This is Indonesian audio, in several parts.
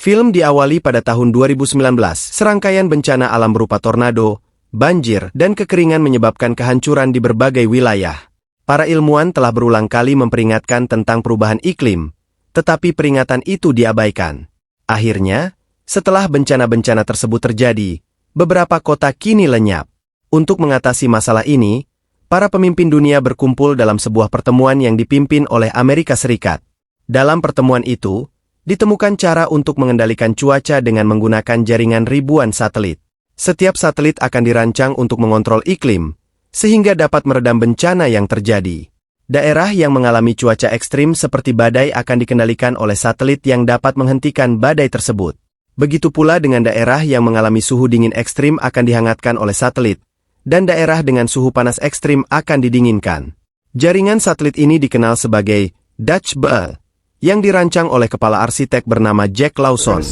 Film diawali pada tahun 2019, serangkaian bencana alam berupa tornado, banjir, dan kekeringan menyebabkan kehancuran di berbagai wilayah. Para ilmuwan telah berulang kali memperingatkan tentang perubahan iklim, tetapi peringatan itu diabaikan. Akhirnya, setelah bencana-bencana tersebut terjadi, beberapa kota kini lenyap. Untuk mengatasi masalah ini, para pemimpin dunia berkumpul dalam sebuah pertemuan yang dipimpin oleh Amerika Serikat. Dalam pertemuan itu, ditemukan cara untuk mengendalikan cuaca dengan menggunakan jaringan ribuan satelit. Setiap satelit akan dirancang untuk mengontrol iklim, sehingga dapat meredam bencana yang terjadi. Daerah yang mengalami cuaca ekstrim seperti badai akan dikendalikan oleh satelit yang dapat menghentikan badai tersebut. Begitu pula dengan daerah yang mengalami suhu dingin ekstrim akan dihangatkan oleh satelit, dan daerah dengan suhu panas ekstrim akan didinginkan. Jaringan satelit ini dikenal sebagai Dutch Bell, yang dirancang oleh kepala arsitek bernama Jack Lawson.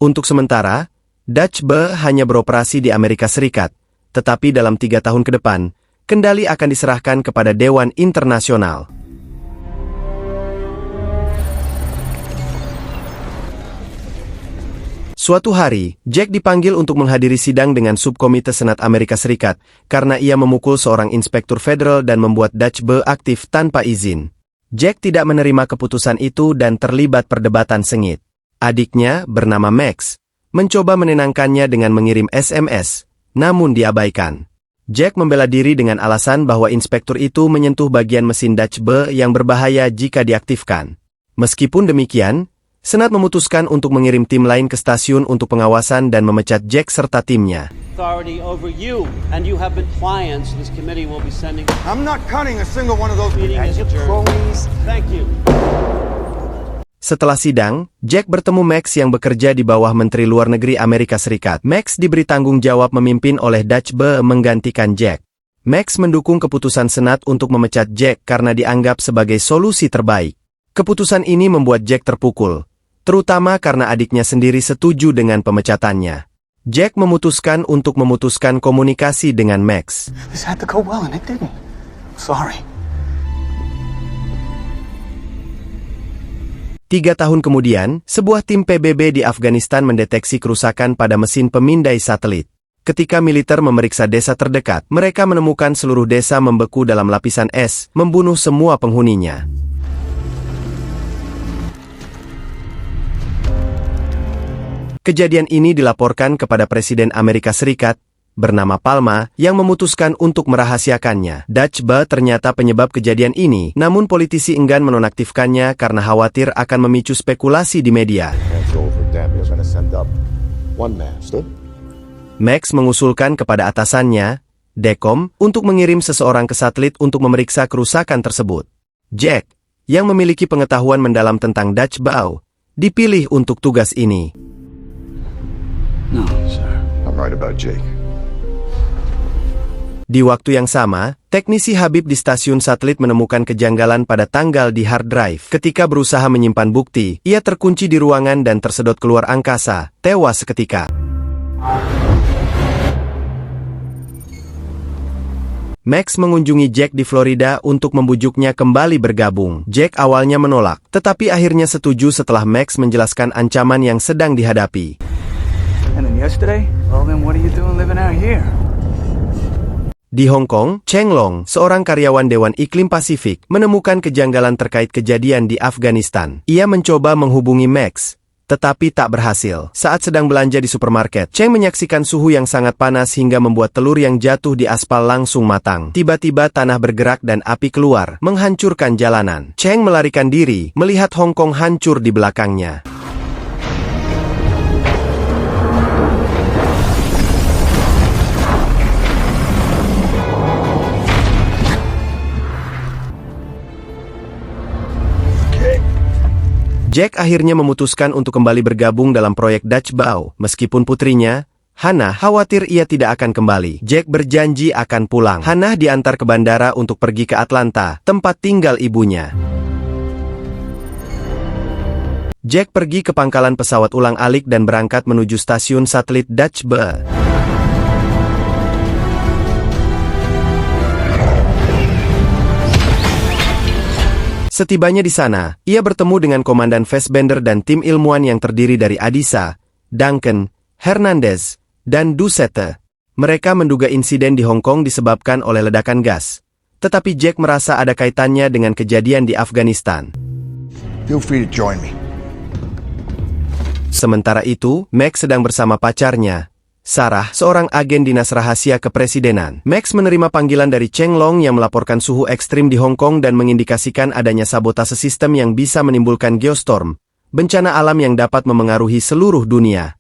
Untuk sementara, Dutch Bell hanya beroperasi di Amerika Serikat, tetapi dalam 3 tahun ke depan, kendali akan diserahkan kepada Dewan Internasional. Suatu hari, Jack dipanggil untuk menghadiri sidang dengan subkomite Senat Amerika Serikat karena ia memukul seorang inspektur federal dan membuat Dutch Bell aktif tanpa izin. Jack tidak menerima keputusan itu dan terlibat perdebatan sengit. Adiknya, bernama Max, mencoba menenangkannya dengan mengirim SMS, namun diabaikan. Jack membela diri dengan alasan bahwa inspektur itu menyentuh bagian mesin Dutch Bell yang berbahaya jika diaktifkan. Meskipun demikian, Senat memutuskan untuk mengirim tim lain ke stasiun untuk pengawasan dan memecat Jack serta timnya. Setelah sidang, Jack bertemu Max yang bekerja di bawah Menteri Luar Negeri Amerika Serikat. Max diberi tanggung jawab memimpin oleh Dutch Bell menggantikan Jack. Max mendukung keputusan Senat untuk memecat Jack karena dianggap sebagai solusi terbaik. Keputusan ini membuat Jack terpukul, terutama karena adiknya sendiri setuju dengan pemecatannya. Jack memutuskan untuk memutuskan komunikasi dengan Max. 3 tahun kemudian, sebuah tim PBB di Afghanistan mendeteksi kerusakan pada mesin pemindai satelit. Ketika militer memeriksa desa terdekat, mereka menemukan seluruh desa membeku dalam lapisan es, membunuh semua penghuninya. Kejadian ini dilaporkan kepada Presiden Amerika Serikat, bernama Palma, yang memutuskan untuk merahasiakannya. Dutch Bell ternyata penyebab kejadian ini, namun politisi enggan menonaktifkannya karena khawatir akan memicu spekulasi di media. Max mengusulkan kepada atasannya, Dekom, untuk mengirim seseorang ke satelit untuk memeriksa kerusakan tersebut. Jack, yang memiliki pengetahuan mendalam tentang Dutch Bell, dipilih untuk tugas ini. No, sir. I'm right about Jake. Di waktu yang sama, teknisi Habib di stasiun satelit menemukan kejanggalan pada tanggal di hard drive. Ketika berusaha menyimpan bukti, ia terkunci di ruangan dan tersedot keluar angkasa, tewas seketika. Max mengunjungi Jack di Florida untuk membujuknya kembali bergabung. Jack awalnya menolak, tetapi akhirnya setuju setelah Max menjelaskan ancaman yang sedang dihadapi. And then yesterday, well then what are you doing living out here? Di Hong Kong, Cheng Long, seorang karyawan Dewan Iklim Pasifik, menemukan kejanggalan terkait kejadian di Afghanistan. Ia mencoba menghubungi Max, tetapi tak berhasil. Saat sedang belanja di supermarket, Cheng menyaksikan suhu yang sangat panas hingga membuat telur yang jatuh di aspal langsung matang. Tiba-tiba tanah bergerak dan api keluar, menghancurkan jalanan. Cheng melarikan diri, melihat Hong Kong hancur di belakangnya. Jack akhirnya memutuskan untuk kembali bergabung dalam proyek Dutch Bell, meskipun putrinya, Hannah, khawatir ia tidak akan kembali. Jack berjanji akan pulang. Hannah diantar ke bandara untuk pergi ke Atlanta, tempat tinggal ibunya. Jack pergi ke pangkalan pesawat ulang-alik dan berangkat menuju stasiun satelit Dutch Bell. Setibanya di sana, ia bertemu dengan Komandan Fassbender dan tim ilmuwan yang terdiri dari Adisa, Duncan, Hernandez, dan Dussette. Mereka menduga insiden di Hong Kong disebabkan oleh ledakan gas. Tetapi Jack merasa ada kaitannya dengan kejadian di Afghanistan. Feel free to join me. Sementara itu, Max sedang bersama pacarnya, Sarah, seorang agen dinas rahasia kepresidenan. Max menerima panggilan dari Cheng Long yang melaporkan suhu ekstrim di Hong Kong dan mengindikasikan adanya sabotase sistem yang bisa menimbulkan geostorm, bencana alam yang dapat memengaruhi seluruh dunia.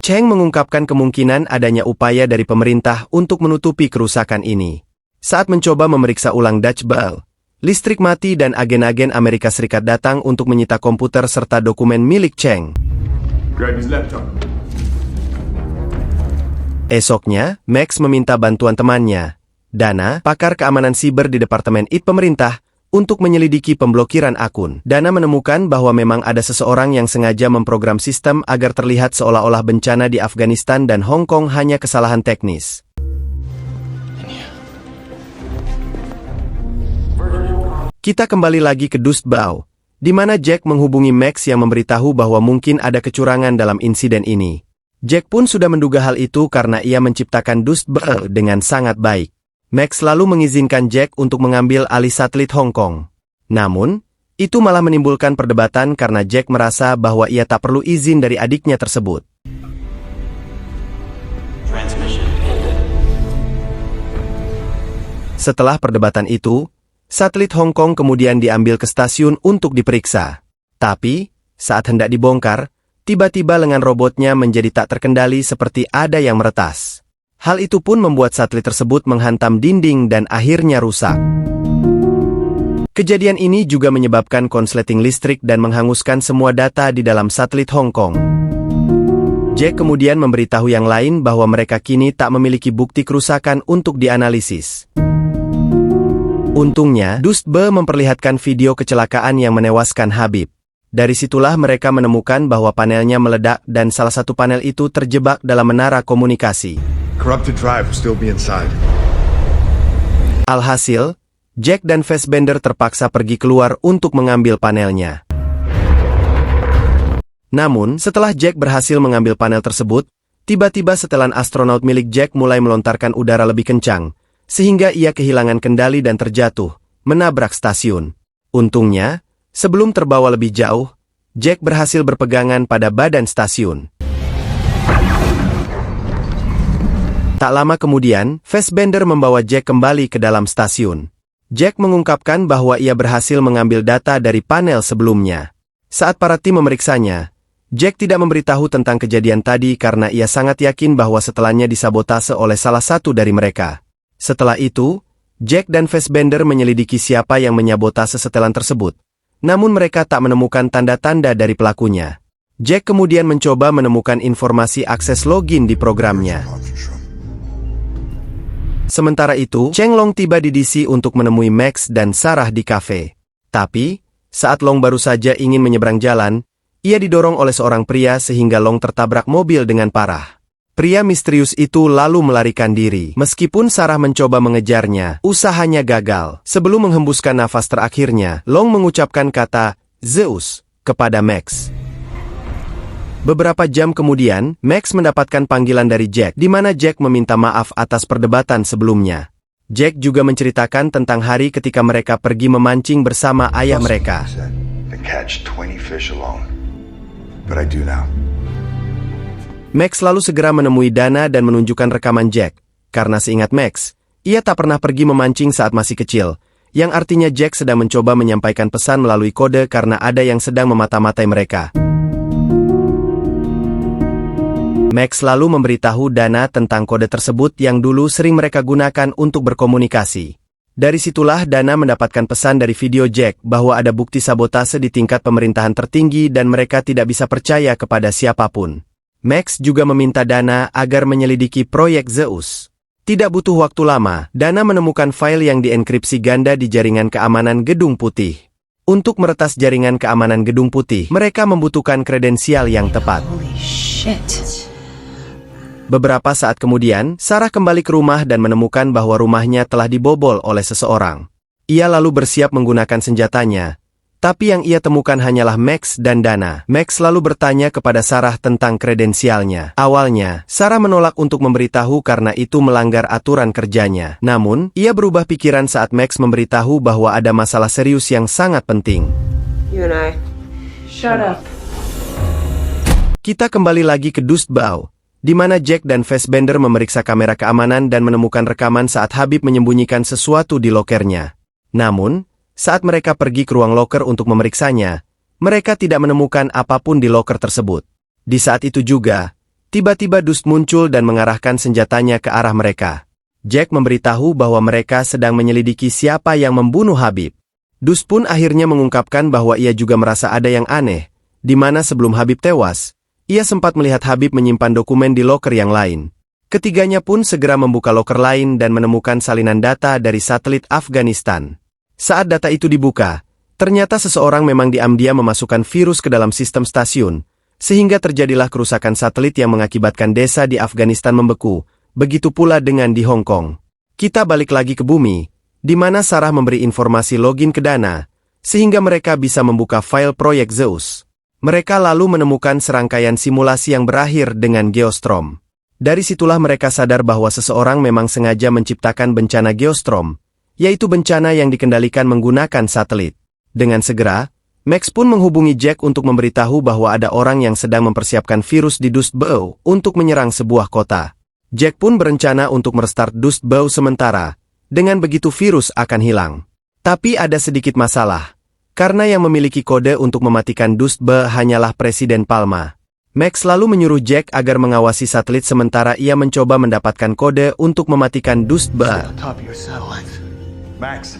Cheng mengungkapkan kemungkinan adanya upaya dari pemerintah untuk menutupi kerusakan ini. Saat mencoba memeriksa ulang Dutch Bell, listrik mati dan agen-agen Amerika Serikat datang untuk menyita komputer serta dokumen milik Cheng. Esoknya, Max meminta bantuan temannya, Dana, pakar keamanan siber di Departemen IT pemerintah, untuk menyelidiki pemblokiran akun. Dana menemukan bahwa memang ada seseorang yang sengaja memprogram sistem agar terlihat seolah-olah bencana di Afghanistan dan Hong Kong hanya kesalahan teknis. Kita kembali lagi ke Dust Bow, di mana Jack menghubungi Max yang memberitahu bahwa mungkin ada kecurangan dalam insiden ini. Jack pun sudah menduga hal itu karena ia menciptakan Dust Bow dengan sangat baik. Max lalu mengizinkan Jack untuk mengambil alih satelit Hong Kong. Namun, itu malah menimbulkan perdebatan karena Jack merasa bahwa ia tak perlu izin dari adiknya tersebut. Setelah perdebatan itu, satelit Hong Kong kemudian diambil ke stasiun untuk diperiksa. Tapi, saat hendak dibongkar, tiba-tiba lengan robotnya menjadi tak terkendali seperti ada yang meretas. Hal itu pun membuat satelit tersebut menghantam dinding dan akhirnya rusak. Kejadian ini juga menyebabkan konsleting listrik dan menghanguskan semua data di dalam satelit Hong Kong. Jack kemudian memberitahu yang lain bahwa mereka kini tak memiliki bukti kerusakan untuk dianalisis. Untungnya, Dust Bow memperlihatkan video kecelakaan yang menewaskan Habib. Dari situlah mereka menemukan bahwa panelnya meledak dan salah satu panel itu terjebak dalam menara komunikasi. Corrupted drive will still be inside. Alhasil, Jack dan Fassbender terpaksa pergi keluar untuk mengambil panelnya. Namun, setelah Jack berhasil mengambil panel tersebut, tiba-tiba setelan astronaut milik Jack mulai melontarkan udara lebih kencang, sehingga ia kehilangan kendali dan terjatuh, menabrak stasiun. Untungnya, sebelum terbawa lebih jauh, Jack berhasil berpegangan pada badan stasiun. Tak lama kemudian, Fassbender membawa Jack kembali ke dalam stasiun. Jack mengungkapkan bahwa ia berhasil mengambil data dari panel sebelumnya. Saat para tim memeriksanya, Jack tidak memberitahu tentang kejadian tadi karena ia sangat yakin bahwa setelannya disabotase oleh salah satu dari mereka. Setelah itu, Jack dan Fassbender menyelidiki siapa yang menyabotase setelan tersebut. Namun mereka tak menemukan tanda-tanda dari pelakunya. Jack kemudian mencoba menemukan informasi akses login di programnya. Sementara itu, Cheng Long tiba di DC untuk menemui Max dan Sarah di kafe. Tapi, saat Long baru saja ingin menyeberang jalan, ia didorong oleh seorang pria sehingga Long tertabrak mobil dengan parah. Pria misterius itu lalu melarikan diri. Meskipun Sarah mencoba mengejarnya, usahanya gagal. Sebelum menghembuskan nafas terakhirnya, Long mengucapkan kata Zeus kepada Max. Beberapa jam kemudian, Max mendapatkan panggilan dari Jack, di mana Jack meminta maaf atas perdebatan sebelumnya. Jack juga menceritakan tentang hari ketika mereka pergi memancing bersama ayah mereka. Max lalu segera menemui Dana dan menunjukkan rekaman Jack, karena seingat Max, ia tak pernah pergi memancing saat masih kecil, yang artinya Jack sedang mencoba menyampaikan pesan melalui kode karena ada yang sedang memata-matai mereka. Max lalu memberitahu Dana tentang kode tersebut yang dulu sering mereka gunakan untuk berkomunikasi. Dari situlah Dana mendapatkan pesan dari video Jack bahwa ada bukti sabotase di tingkat pemerintahan tertinggi dan mereka tidak bisa percaya kepada siapapun. Max juga meminta Dana agar menyelidiki proyek Zeus. Tidak butuh waktu lama, Dana menemukan file yang dienkripsi ganda di jaringan keamanan Gedung Putih. Untuk meretas jaringan keamanan Gedung Putih, mereka membutuhkan kredensial yang tepat. Beberapa saat kemudian, Sarah kembali ke rumah dan menemukan bahwa rumahnya telah dibobol oleh seseorang. Ia lalu bersiap menggunakan senjatanya. Tapi yang ia temukan hanyalah Max dan Dana. Max lalu bertanya kepada Sarah tentang kredensialnya. Awalnya, Sarah menolak untuk memberitahu karena itu melanggar aturan kerjanya. Namun, ia berubah pikiran saat Max memberitahu bahwa ada masalah serius yang sangat penting. You and I. Shut up. Kita kembali lagi ke Dustbau, di mana Jack dan Fassbender memeriksa kamera keamanan dan menemukan rekaman saat Habib menyembunyikan sesuatu di lokernya. Namun, saat mereka pergi ke ruang loker untuk memeriksanya, mereka tidak menemukan apapun di loker tersebut. Di saat itu juga, tiba-tiba Dust muncul dan mengarahkan senjatanya ke arah mereka. Jack memberitahu bahwa mereka sedang menyelidiki siapa yang membunuh Habib. Dust pun akhirnya mengungkapkan bahwa ia juga merasa ada yang aneh, di mana sebelum Habib tewas, ia sempat melihat Habib menyimpan dokumen di loker yang lain. Ketiganya pun segera membuka loker lain dan menemukan salinan data dari satelit Afghanistan. Saat data itu dibuka, ternyata seseorang memang diam-diam memasukkan virus ke dalam sistem stasiun, sehingga terjadilah kerusakan satelit yang mengakibatkan desa di Afghanistan membeku, begitu pula dengan di Hong Kong. Kita balik lagi ke bumi, di mana Sarah memberi informasi login ke Dana, sehingga mereka bisa membuka file proyek Zeus. Mereka lalu menemukan serangkaian simulasi yang berakhir dengan Geostrom. Dari situlah mereka sadar bahwa seseorang memang sengaja menciptakan bencana Geostrom, yaitu bencana yang dikendalikan menggunakan satelit. Dengan segera, Max pun menghubungi Jack untuk memberitahu bahwa ada orang yang sedang mempersiapkan virus di Dustbau untuk menyerang sebuah kota. Jack pun berencana untuk merestart Dustbau sementara, dengan begitu virus akan hilang. Tapi ada sedikit masalah, karena yang memiliki kode untuk mematikan Dustbau hanyalah Presiden Palma. Max lalu menyuruh Jack agar mengawasi satelit sementara ia mencoba mendapatkan kode untuk mematikan Dustbau. Max.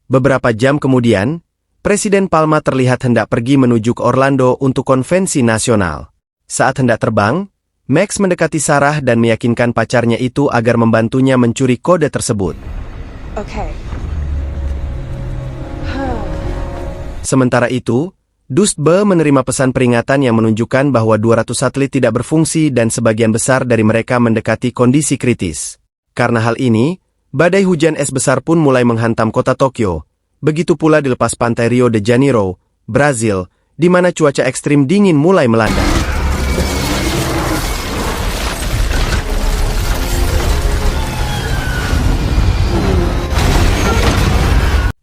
Beberapa jam kemudian, Presiden Palma terlihat hendak pergi menuju ke Orlando untuk konvensi nasional. Saat hendak terbang, Max mendekati Sarah dan meyakinkan pacarnya itu agar membantunya mencuri kode tersebut. Okay. Sementara itu, Dustbau menerima pesan peringatan yang menunjukkan bahwa 200 satelit tidak berfungsi dan sebagian besar dari mereka mendekati kondisi kritis. Karena hal ini, badai hujan es besar pun mulai menghantam kota Tokyo, begitu pula di lepas pantai Rio de Janeiro, Brazil, di mana cuaca ekstrim dingin mulai melanda.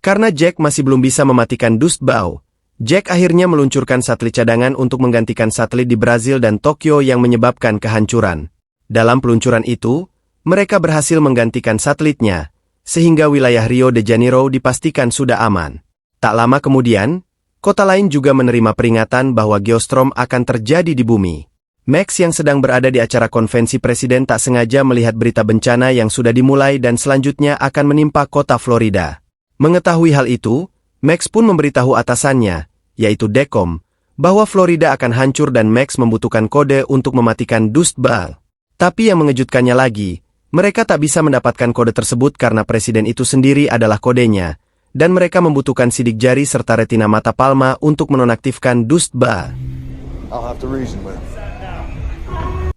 Karena Jack masih belum bisa mematikan Dustbau, Jack akhirnya meluncurkan satelit cadangan untuk menggantikan satelit di Brazil dan Tokyo yang menyebabkan kehancuran. Dalam peluncuran itu, mereka berhasil menggantikan satelitnya, sehingga wilayah Rio de Janeiro dipastikan sudah aman. Tak lama kemudian, kota lain juga menerima peringatan bahwa Geostrom akan terjadi di bumi. Max yang sedang berada di acara konvensi presiden tak sengaja melihat berita bencana yang sudah dimulai dan selanjutnya akan menimpa kota Florida. Mengetahui hal itu, Max pun memberitahu atasannya, yaitu Dekom, bahwa Florida akan hancur dan Max membutuhkan kode untuk mematikan Dustbau. Tapi yang mengejutkannya lagi, mereka tak bisa mendapatkan kode tersebut karena presiden itu sendiri adalah kodenya, dan mereka membutuhkan sidik jari serta retina mata Palma untuk menonaktifkan Dustbau.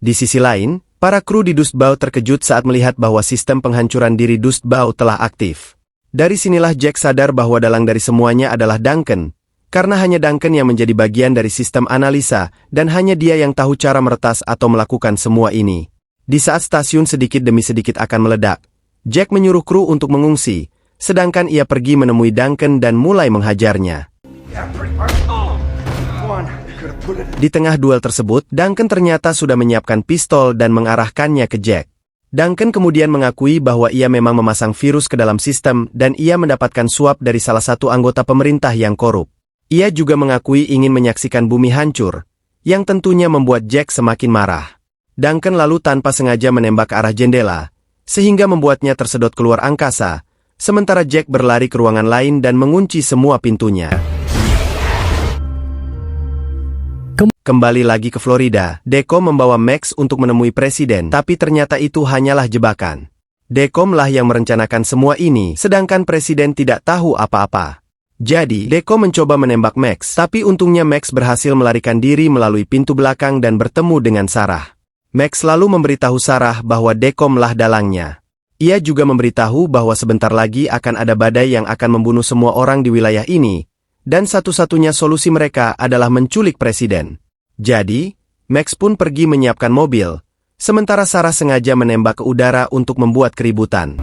Di sisi lain, para kru di Dustbau terkejut saat melihat bahwa sistem penghancuran diri Dustbau telah aktif. Dari sinilah Jack sadar bahwa dalang dari semuanya adalah Duncan, karena hanya Duncan yang menjadi bagian dari sistem analisa, dan hanya dia yang tahu cara meretas atau melakukan semua ini. Di saat stasiun sedikit demi sedikit akan meledak, Jack menyuruh kru untuk mengungsi, sedangkan ia pergi menemui Duncan dan mulai menghajarnya. Di tengah duel tersebut, Duncan ternyata sudah menyiapkan pistol dan mengarahkannya ke Jack. Duncan kemudian mengakui bahwa ia memang memasang virus ke dalam sistem dan ia mendapatkan suap dari salah satu anggota pemerintah yang korup. Ia juga mengakui ingin menyaksikan bumi hancur, yang tentunya membuat Jack semakin marah. Duncan lalu tanpa sengaja menembak ke arah jendela, sehingga membuatnya tersedot keluar angkasa, sementara Jack berlari ke ruangan lain dan mengunci semua pintunya. Kembali lagi ke Florida, Dekom membawa Max untuk menemui presiden, tapi ternyata itu hanyalah jebakan. Dekomlah yang merencanakan semua ini, sedangkan presiden tidak tahu apa-apa. Jadi, Dekom mencoba menembak Max, tapi untungnya Max berhasil melarikan diri melalui pintu belakang dan bertemu dengan Sarah. Max lalu memberitahu Sarah bahwa Dekomlah dalangnya. Ia juga memberitahu bahwa sebentar lagi akan ada badai yang akan membunuh semua orang di wilayah ini, dan satu-satunya solusi mereka adalah menculik presiden. Jadi, Max pun pergi menyiapkan mobil, sementara Sarah sengaja menembak ke udara untuk membuat keributan.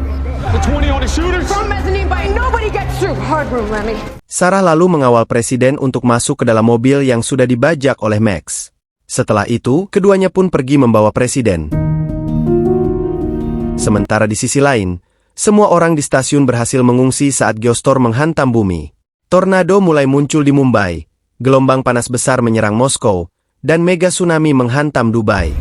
Sarah lalu mengawal presiden untuk masuk ke dalam mobil yang sudah dibajak oleh Max. Setelah itu, keduanya pun pergi membawa presiden. Sementara di sisi lain, semua orang di stasiun berhasil mengungsi saat geostorm menghantam bumi. Tornado mulai muncul di Mumbai, gelombang panas besar menyerang Moskow, dan mega tsunami menghantam Dubai.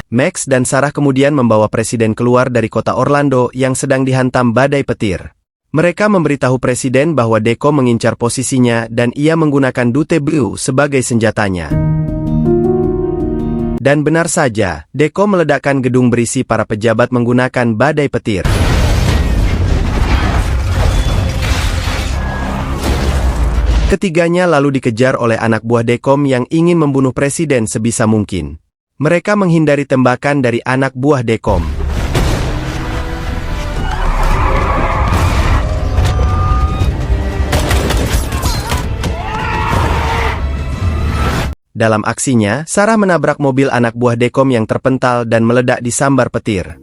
Max dan Sarah kemudian membawa presiden keluar dari kota Orlando yang sedang dihantam badai petir. Mereka memberitahu presiden bahwa Deko mengincar posisinya dan ia menggunakan Dute Blue sebagai senjatanya. Dan benar saja, Deko meledakkan gedung berisi para pejabat menggunakan badai petir. Ketiganya lalu dikejar oleh anak buah Dekom yang ingin membunuh presiden sebisa mungkin. Mereka menghindari tembakan dari anak buah Dekom. Dalam aksinya, Sarah menabrak mobil anak buah Dekom yang terpental dan meledak di sambar petir.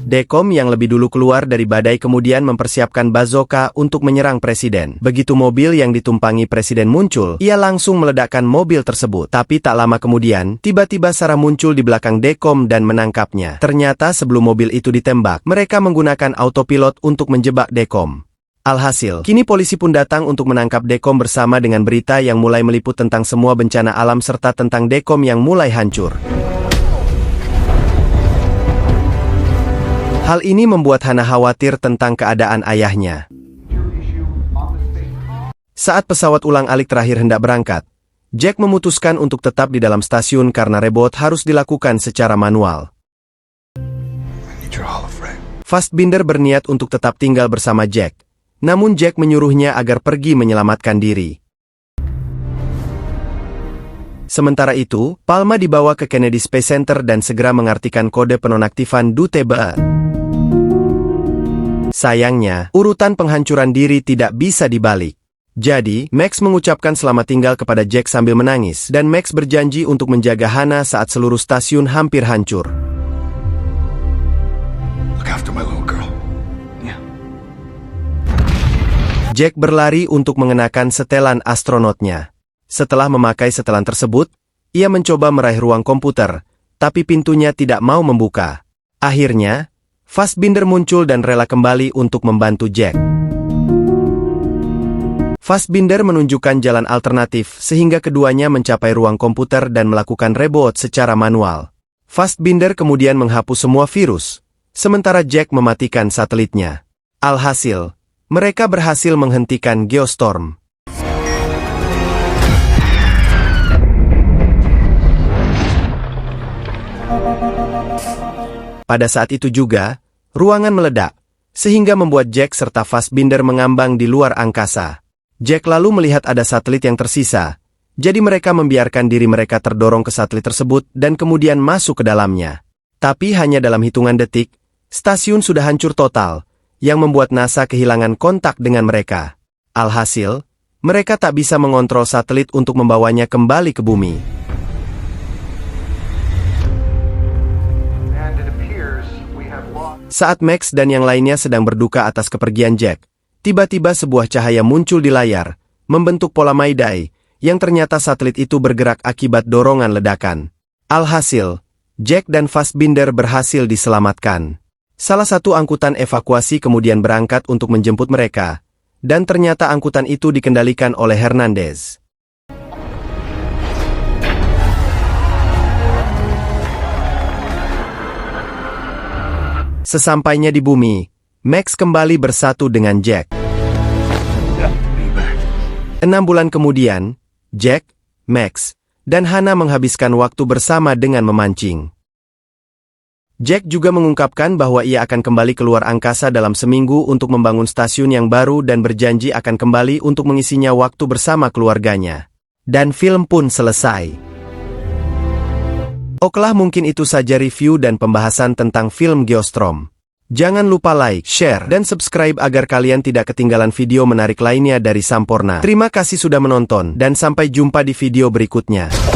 Dekom yang lebih dulu keluar dari badai kemudian mempersiapkan bazooka untuk menyerang presiden. Begitu mobil yang ditumpangi presiden muncul, ia langsung meledakkan mobil tersebut. Tapi tak lama kemudian, tiba-tiba Sarah muncul di belakang Dekom dan menangkapnya. Ternyata sebelum mobil itu ditembak, mereka menggunakan autopilot untuk menjebak Dekom. Alhasil, kini polisi pun datang untuk menangkap Dekom bersama dengan berita yang mulai meliput tentang semua bencana alam serta tentang Dekom yang mulai hancur. Hal ini membuat Hana khawatir tentang keadaan ayahnya. Saat pesawat ulang-alik terakhir hendak berangkat, Jack memutuskan untuk tetap di dalam stasiun karena rebot harus dilakukan secara manual. Fassbinder berniat untuk tetap tinggal bersama Jack, namun Jack menyuruhnya agar pergi menyelamatkan diri. Sementara itu, Palma dibawa ke Kennedy Space Center dan segera mengartikan kode penonaktifan Dute Blue. Sayangnya, urutan penghancuran diri tidak bisa dibalik. Jadi, Max mengucapkan selamat tinggal kepada Jack sambil menangis, dan Max berjanji untuk menjaga Hana saat seluruh stasiun hampir hancur. Look after my little girl. Jack berlari untuk mengenakan setelan astronotnya. Setelah memakai setelan tersebut, ia mencoba meraih ruang komputer, tapi pintunya tidak mau membuka. Akhirnya, Fassbinder muncul dan rela kembali untuk membantu Jack. Fassbinder menunjukkan jalan alternatif sehingga keduanya mencapai ruang komputer dan melakukan reboot secara manual. Fassbinder kemudian menghapus semua virus, sementara Jack mematikan satelitnya. Alhasil, mereka berhasil menghentikan geostorm. Pada saat itu juga, ruangan meledak, sehingga membuat Jack serta Fassbinder mengambang di luar angkasa. Jack lalu melihat ada satelit yang tersisa, jadi mereka membiarkan diri mereka terdorong ke satelit tersebut dan kemudian masuk ke dalamnya. Tapi hanya dalam hitungan detik, stasiun sudah hancur total, yang membuat NASA kehilangan kontak dengan mereka. Alhasil, mereka tak bisa mengontrol satelit untuk membawanya kembali ke bumi. Saat Max dan yang lainnya sedang berduka atas kepergian Jack, tiba-tiba sebuah cahaya muncul di layar, membentuk pola Mayday, yang ternyata satelit itu bergerak akibat dorongan ledakan. Alhasil, Jack dan Fassbinder berhasil diselamatkan. Salah satu angkutan evakuasi kemudian berangkat untuk menjemput mereka, dan ternyata angkutan itu dikendalikan oleh Hernandez. Sesampainya di bumi, Max kembali bersatu dengan Jack. 6 bulan kemudian, Jack, Max, dan Hana menghabiskan waktu bersama dengan memancing. Jack juga mengungkapkan bahwa ia akan kembali keluar angkasa dalam seminggu untuk membangun stasiun yang baru dan berjanji akan kembali untuk mengisinya waktu bersama keluarganya. Dan film pun selesai. Okelah, mungkin itu saja review dan pembahasan tentang film Geostorm. Jangan lupa like, share, dan subscribe agar kalian tidak ketinggalan video menarik lainnya dari Samporna. Terima kasih sudah menonton, dan sampai jumpa di video berikutnya.